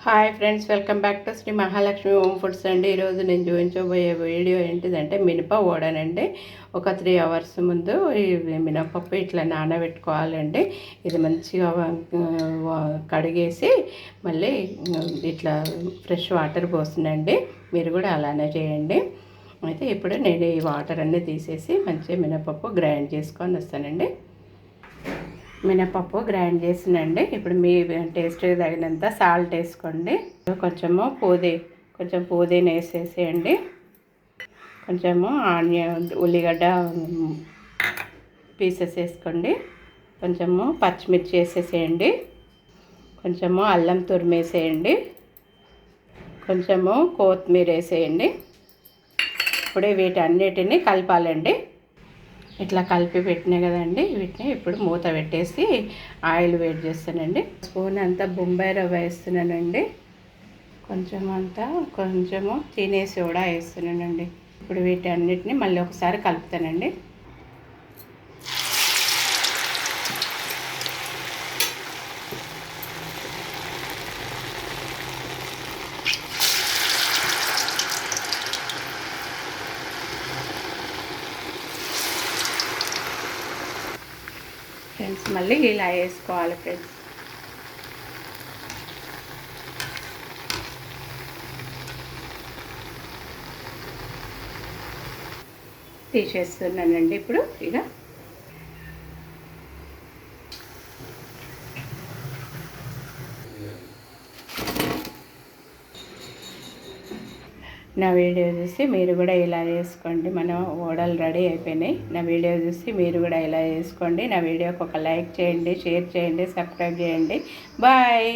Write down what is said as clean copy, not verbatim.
Hi friends, welcome back to Shri Mahalakshmi home foods అండి. ఈరోజు నేను చూపించబోయే వీడియో ఏంటిదంటే మినప ఓడనండి. ఒక 3 అవర్స్ ముందు ఈ మినపప్పు ఇట్లా నానబెట్టుకోవాలండి. ఇది మంచిగా కడిగేసి మళ్ళీ ఇట్లా ఫ్రెష్ వాటర్ పోసినండి. మీరు కూడా అలానే చేయండి. అయితే ఇప్పుడు నేను ఈ వాటర్ అన్నీ తీసేసి మంచిగా మినపప్పు గ్రైండ్ చేసుకొని వస్తానండి. మినపప్పు గ్రైండ్ చేసినండి. ఇప్పుడు మీ టేస్ట్కి తగినంత సాల్ట్ వేసుకోండి. కొంచెం పుదీనా వేసేసేయండి. కొంచెము ఆనియన్ ఉల్లిగడ్డ పీసెస్ వేసుకోండి. కొంచెము పచ్చిమిర్చి వేసేసేయండి. కొంచెము అల్లం తురిమేసేయండి. కొంచెము కొత్తిమీర వేసేయండి. ఇప్పుడు వీటన్నిటిని కలపాలండి. ఇట్లా కలిపి పెట్టినాయి కదండి. వీటిని ఇప్పుడు మూత పెట్టేసి ఆయిల్ వేడి చేస్తానండి. స్పూన్ అంతా బొంబాయి రవ్వ వేస్తున్నానండి. కొంచెము తినే సోడా వేస్తున్నానండి. ఇప్పుడు వీటన్నిటిని మళ్ళీ ఒకసారి కలుపుతానండి. ఫ్రెండ్స్ మళ్ళీ ఇలా వేసుకోవాలి ఫ్రెండ్స్. తీసేస్తున్నానండి ఇప్పుడు. ఇక నా వీడియో చూసి మీరు కూడా ఇలా చేసుకోండి. మన ఓడలు రెడీ అయిపోయినాయి. నా వీడియో చూసి మీరు కూడా ఇలా చేసుకోండి. నా వీడియోకి ఒక లైక్ చేయండి, షేర్ చేయండి, సబ్స్క్రైబ్ చేయండి. బాయ్.